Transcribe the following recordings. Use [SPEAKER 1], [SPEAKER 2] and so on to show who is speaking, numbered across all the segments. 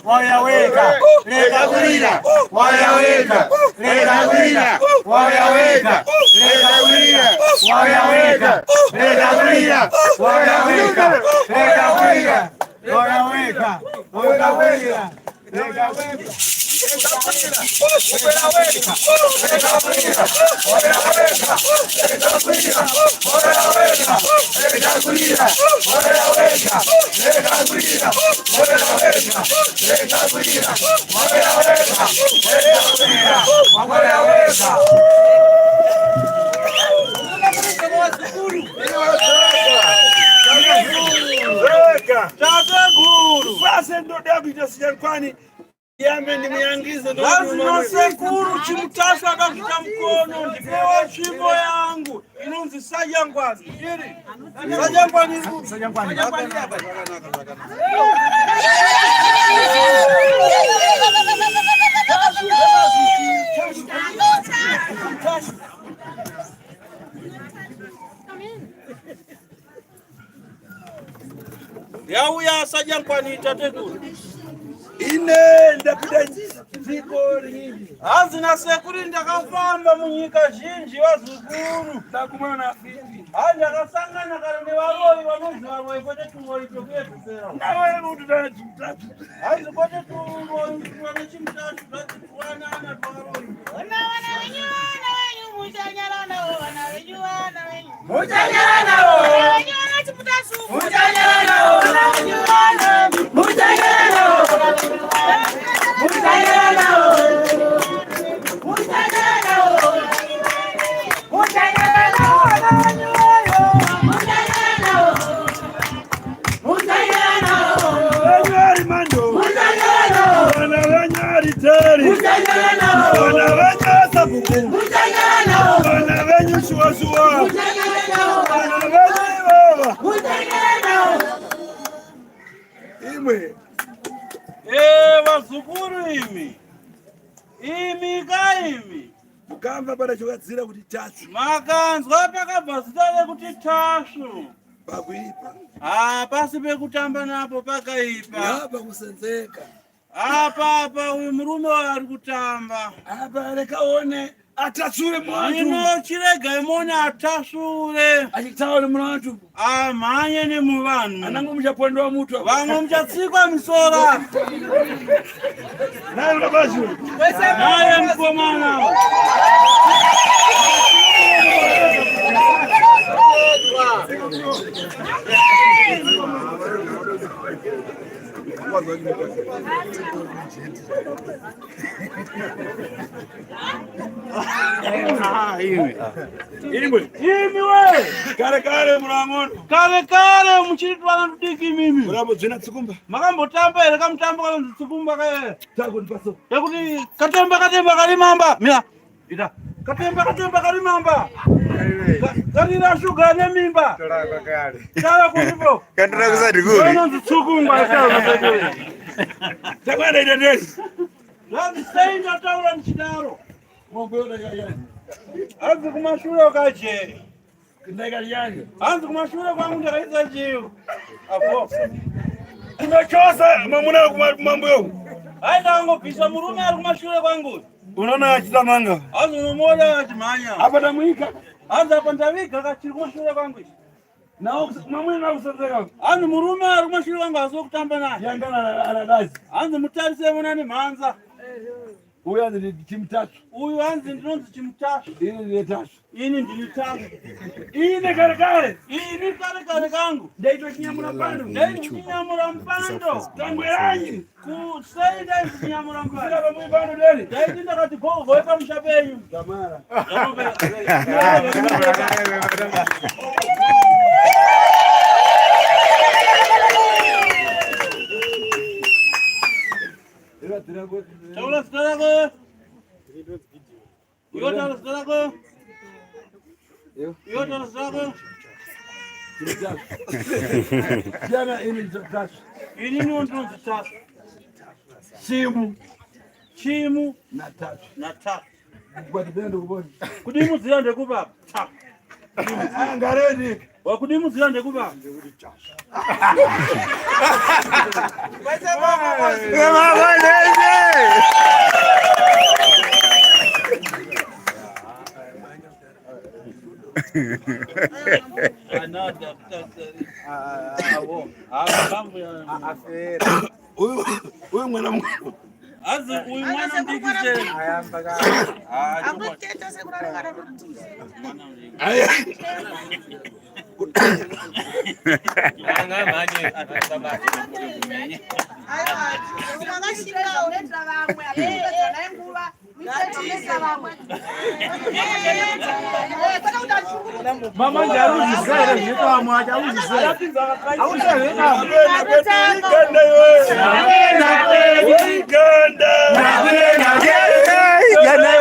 [SPEAKER 1] Wayaweka leka kulira, wayaweka leka kulira, wayaweka leka kulira, wayaweka leka kulira, wayaweka leka kulira, wayaweka leka kulira, leka kulira.
[SPEAKER 2] Lazima Sekuru chimutasa katika mkono ndipewa chimbo yangu inunzi Sajangwani iri Sajangwani yauya Sajangwani tatekuru
[SPEAKER 1] ine ndapita dziko ringi
[SPEAKER 2] hanzi nasekuru ndakafamba munyika zhinji wazukuru
[SPEAKER 1] ndakumana afindi
[SPEAKER 2] hanzi akasangana kare nevaroi vanonzi varoi kwete tumoi tokuyepesera
[SPEAKER 1] nawe kuti tana chimutatu
[SPEAKER 2] hanzi kwete tumoi ane chimutatu zvatitwanana twaroi
[SPEAKER 3] vana venyu muchanyara navo vana venyu
[SPEAKER 1] muchanyara navo
[SPEAKER 3] vana chimutasu muchanyara navo vana venyu muchanyara navo muchanyara navo muchanyara navo muchanyara navo vana venyu muchanyara navo muchanyara navo
[SPEAKER 1] vanyari mando
[SPEAKER 3] muchanyara navo
[SPEAKER 1] vana vanyari tari
[SPEAKER 3] muchanyara navo
[SPEAKER 1] vana vanyasabuku
[SPEAKER 3] muchanyara navo
[SPEAKER 1] vana venyu shuwashuwa
[SPEAKER 3] muchanyara navo
[SPEAKER 1] vana venyu ivava
[SPEAKER 3] muchanyara navo
[SPEAKER 1] imwe
[SPEAKER 2] vazukuru imi kaimi
[SPEAKER 1] mukamba pana chokadzira kuti tasu
[SPEAKER 2] makanzwa pakabva zita rekuti tasu
[SPEAKER 1] pakuipa
[SPEAKER 2] pasi pekutamba napo pakaipa
[SPEAKER 1] apa kusenzeka
[SPEAKER 2] apa uyu murume ari kutamba
[SPEAKER 1] apa rekaone atasure mwantu
[SPEAKER 2] ino chirega imone atasure
[SPEAKER 1] achitaure mwantu
[SPEAKER 2] amhanye nemuvanhu
[SPEAKER 1] anango muchapondwa mutu
[SPEAKER 2] vamwe muchatsikwa misora
[SPEAKER 1] naye unabazhu
[SPEAKER 2] naye mukomana imi we
[SPEAKER 1] kare muramono
[SPEAKER 2] kare muchiritwana tudiki mimi
[SPEAKER 1] muramodzvina tsikumba
[SPEAKER 2] makambotamba here kamutambo kanonzi tsikumba kae
[SPEAKER 1] takundipaso
[SPEAKER 2] yekuti katemba karimamba mira ita katemba karimamba karirashuga nemimba kava kundipo
[SPEAKER 4] kandira kusati kuri
[SPEAKER 2] kanonzi tsukungwa
[SPEAKER 1] takwenda itendei
[SPEAKER 2] sei ndataura ndichidaro hanzi kumashure ukaje
[SPEAKER 1] ndaikaliyange
[SPEAKER 2] hanzi kumashure kwangu ndakaisa chiyo apo
[SPEAKER 1] unochosa mamuna kumambuyo
[SPEAKER 2] aitangobvisa murume ari kumashure kwangu
[SPEAKER 1] unoona achita manga
[SPEAKER 2] hanzi unomuona achimhanya
[SPEAKER 1] apa tamuika
[SPEAKER 2] hanzi apa ndaviga kachiri kumashure kwangu
[SPEAKER 1] nawo mamuna nakusenzeka
[SPEAKER 2] hanzi murume ari kumashure kwangu hasi wokutamba naye
[SPEAKER 1] yangana anadazi
[SPEAKER 2] hanzi mutarise muna nemhanza
[SPEAKER 1] uyu hanzi chimutatu
[SPEAKER 2] uyu hanzi ndinonzi chimutatu
[SPEAKER 1] ini ndine tatu
[SPEAKER 2] ini ndini tatu
[SPEAKER 1] ine kare
[SPEAKER 2] ini kare kangu
[SPEAKER 1] ndaitochinyamura mpando
[SPEAKER 2] ndaichinyamura mpando
[SPEAKER 1] tambweranyi
[SPEAKER 2] sei ndaichinyamura mpando
[SPEAKER 1] pamuipando deri
[SPEAKER 2] ndaiti ndakati gogoe pamusha penyu
[SPEAKER 1] gamara
[SPEAKER 2] taura zita rako Yote anasako. Yote anasako.
[SPEAKER 1] Jana ini mtatu.
[SPEAKER 2] Ini ni watu mtatu. Chimu
[SPEAKER 1] Na tatu. Kwa kitendo kuboni.
[SPEAKER 2] Kudimu ziyande kuba.
[SPEAKER 1] Angareni.
[SPEAKER 2] Wakudimu ziyande kuba.
[SPEAKER 1] Huyu mwanamke
[SPEAKER 2] Azu huyu mwana mdikize.
[SPEAKER 3] Angeketa sekurara ngara.
[SPEAKER 1] aya
[SPEAKER 2] Anga manye atasaba.
[SPEAKER 3] Unangashika uleta bamwe. Naye nguba.
[SPEAKER 1] mama njaruzi sasa nitwa mwaja uzi sasa auza weka
[SPEAKER 2] Uganda wewe. Uganda.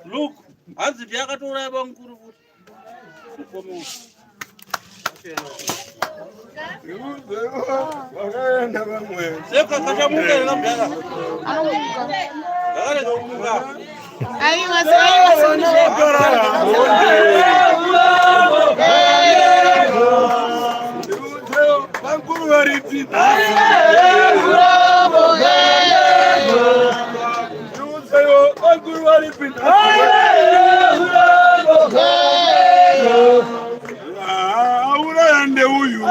[SPEAKER 2] Look, hanzi ndiyakatora banguru kuti. Seka kachamuka ngamdala. Anomuka. Ngale ngomuka. Aiwa banguru waripita. Banguru waripita. Ande huyu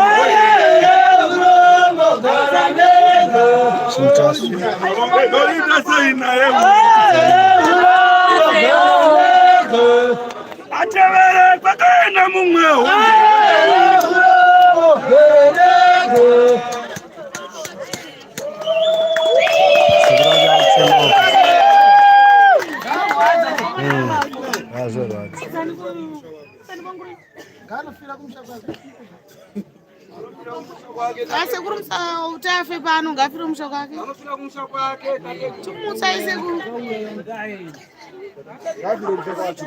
[SPEAKER 2] atevere kwakaenda mumwewo
[SPEAKER 3] Ase kurumsa utafe pano ngafira umusha kwake.
[SPEAKER 2] anofira kumusha kwake
[SPEAKER 3] Tumutsaise ku.
[SPEAKER 2] ngafira kumusha kwake.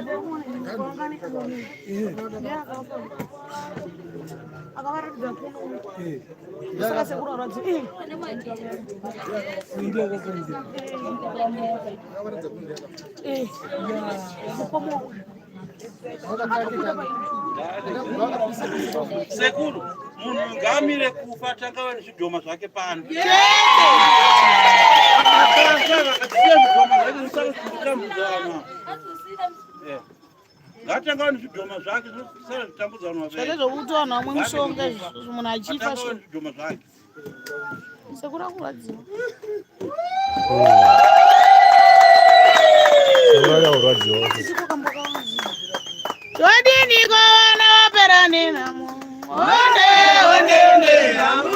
[SPEAKER 3] Akavarudza kuno. Saka sekura radzi. Ndio kokonzi. Komo.
[SPEAKER 2] Sekuru, munhu ngamire kufa tangava nezvidhoma zvake pano. Ngatangava nezvidhoma zvake zvisara zvitambudzana.
[SPEAKER 3] Zvake zvokuti vanhu vamwe mushonga munhu achifa
[SPEAKER 2] zvidhoma zvake.
[SPEAKER 3] Sekura kuradziwa. Todini kwana waperani namu. Onde namu.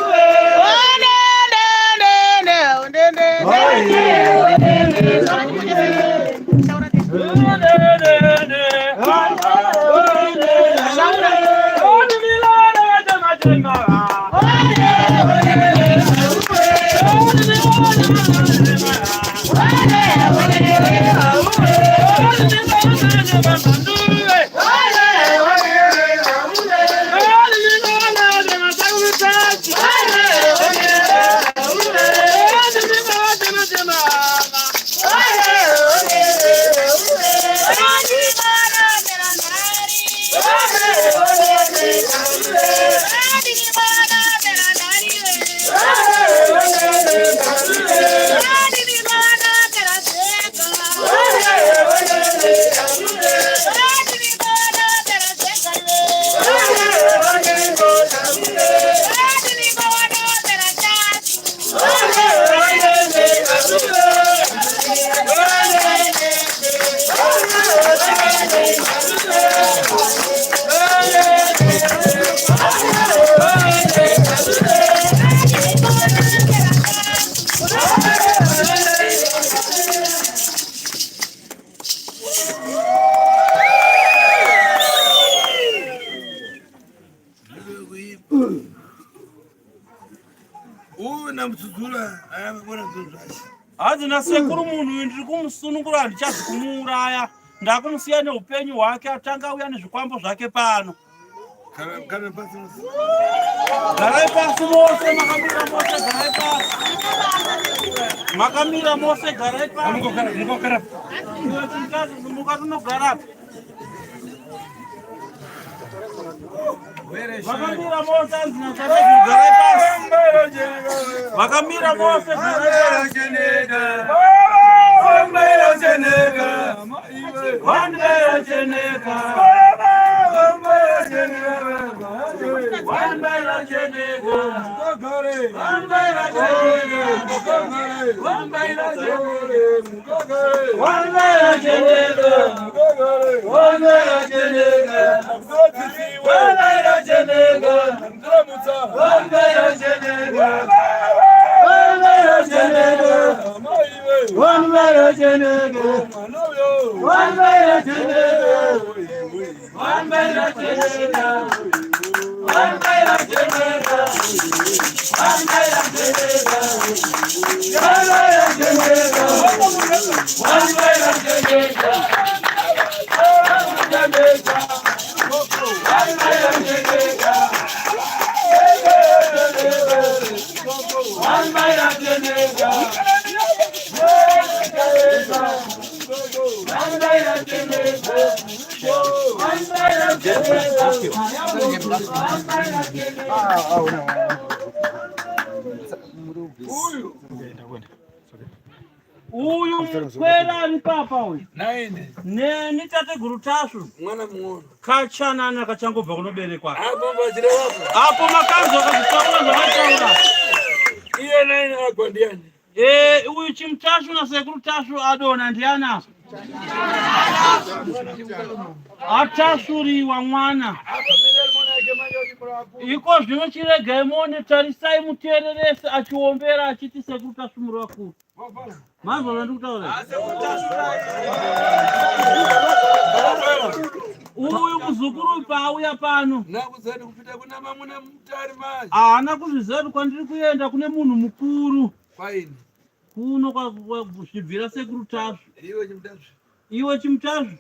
[SPEAKER 2] namtsudzula ayabona zozvashi.
[SPEAKER 1] Hadzi nasekuru munhu ndiri kumusunungura handichazi kumuuraya. Ndakumusiya neupenyu hwake atanga uya nezvikwambo zvake pano.
[SPEAKER 2] Kana pasi.
[SPEAKER 1] Garai pasi mose, makamira mose, garai pasi. Makamira mose, garai pasi.
[SPEAKER 2] Mukogara.
[SPEAKER 1] Iwe chimutazi simuka tunogara. Makamira mose, zinachate garai pasi. Makamira mose, garai pasi. Uyu mkwela ari papa uyu.
[SPEAKER 2] Naende.
[SPEAKER 1] Ni tateguru Tashu.
[SPEAKER 2] Mwana muono.
[SPEAKER 1] Kachanana kachangobva kunoberekwa.
[SPEAKER 2] Hapo mbachire wapo.
[SPEAKER 1] Hapo makanzo akazitaura zvakataura.
[SPEAKER 2] Iye naine agwandiani.
[SPEAKER 1] Uyu Chimutashu nasekuru Tashu adona ndiana. Atashuriwa mwana. Iko zvino chirege mone tarisai mutererese achiombera achiti sekuru Tashu muri wakuru. Mazvo ndikutaura. Uyu muzukuru pauya pano.
[SPEAKER 2] Nakuzani kupita kuna mamuna mutari maji.
[SPEAKER 1] Haana kuzviziva kwandiri kuenda kune munhu mukuru.
[SPEAKER 2] Kwaini.
[SPEAKER 1] Kuno kwazvibvira sekuru Tashu.
[SPEAKER 2] Iwe Chimutashu.
[SPEAKER 1] Iwe Chimutashu.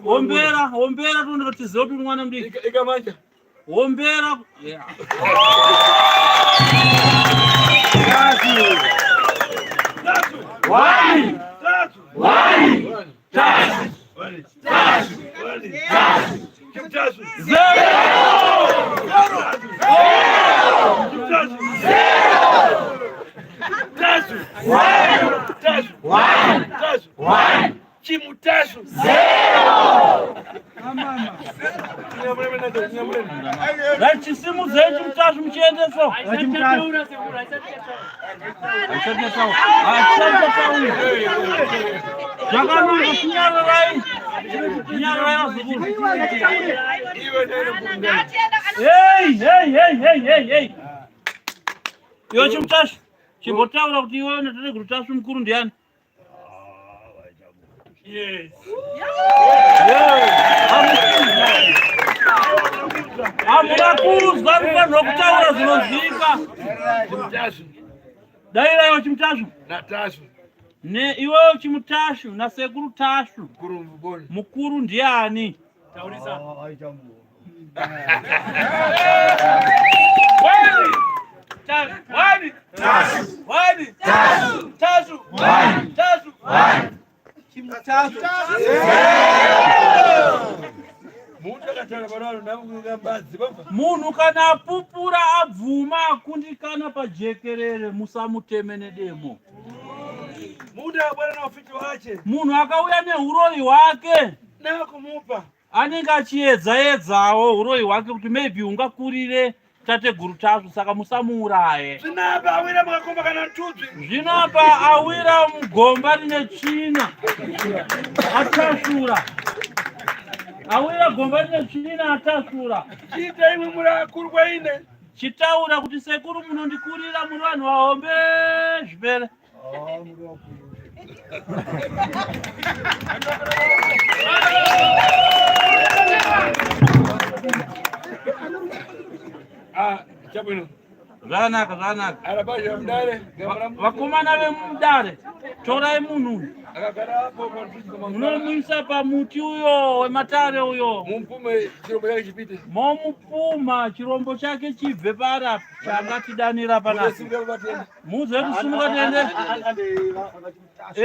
[SPEAKER 1] Ombera tondoti mwana mdiki.
[SPEAKER 2] Ikamanja.
[SPEAKER 1] Ombera.
[SPEAKER 2] Chimutashu
[SPEAKER 1] Chisimu zenu Chimutashu mchiendeso. Jakanaka kunyararai. Kunyararai azukuru. Hey. Iwe Chimutashu. Chimbotaura kuti iwe nateguru Tashu mukuru ndiani? Yes. Hamuna kuzwa kufanira kutaura zvinozika. Daira iwe Chimutashu.
[SPEAKER 2] Natashu.
[SPEAKER 1] Ne iwe Chimutashu nasekuru Tashu. Mukuru ndiani? Taurisa. Chimutashu. Munhu kana apupura abvuma akundikana pajekerere musamuteme nedemo. Munhu akauya nehuroyi hwake
[SPEAKER 2] nakumupa
[SPEAKER 1] anenge achiedzaedzawo huroyi hwake kuti maybe hungakurire tateguru Tashu saka musamuuraye. Zvinapa awira mugomba rine tsvina atashura. Awira gomba rine tsvina atashura.
[SPEAKER 2] Chita imwe murakuru kwaine.
[SPEAKER 1] chitaura kuti sekuru munondikurira muri vanhu vaombe zvipere.
[SPEAKER 2] Chabwino.
[SPEAKER 1] Zvanaka.
[SPEAKER 2] Arabasha mudare.
[SPEAKER 1] Vakomana vemudare torai munhu
[SPEAKER 2] Akagara hapo kwa kama
[SPEAKER 1] munomuisa pamuti uyo wematare uyo,
[SPEAKER 2] mumpume chirombo chake chipite.
[SPEAKER 1] momupuma chirombo chake chibve para changatidanira panapa. Muze kusumuka tiende.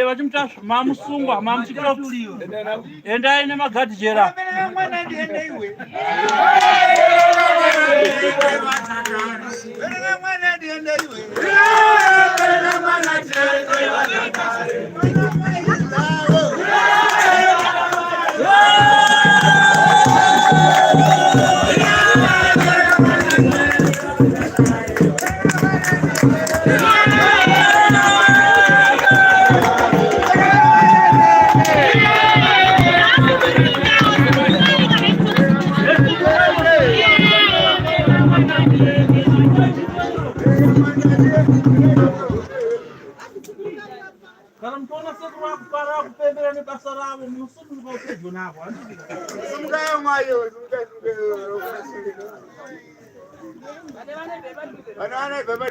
[SPEAKER 1] Vachimutasva mamusungwa mamuchikiro endai nemagadhi jera. Kana mtona sekuru wakupara kupembera nebasa ravo munosumuka upedyo navo.
[SPEAKER 3] Sumukayo mayo, sumukayo. Vana vane beba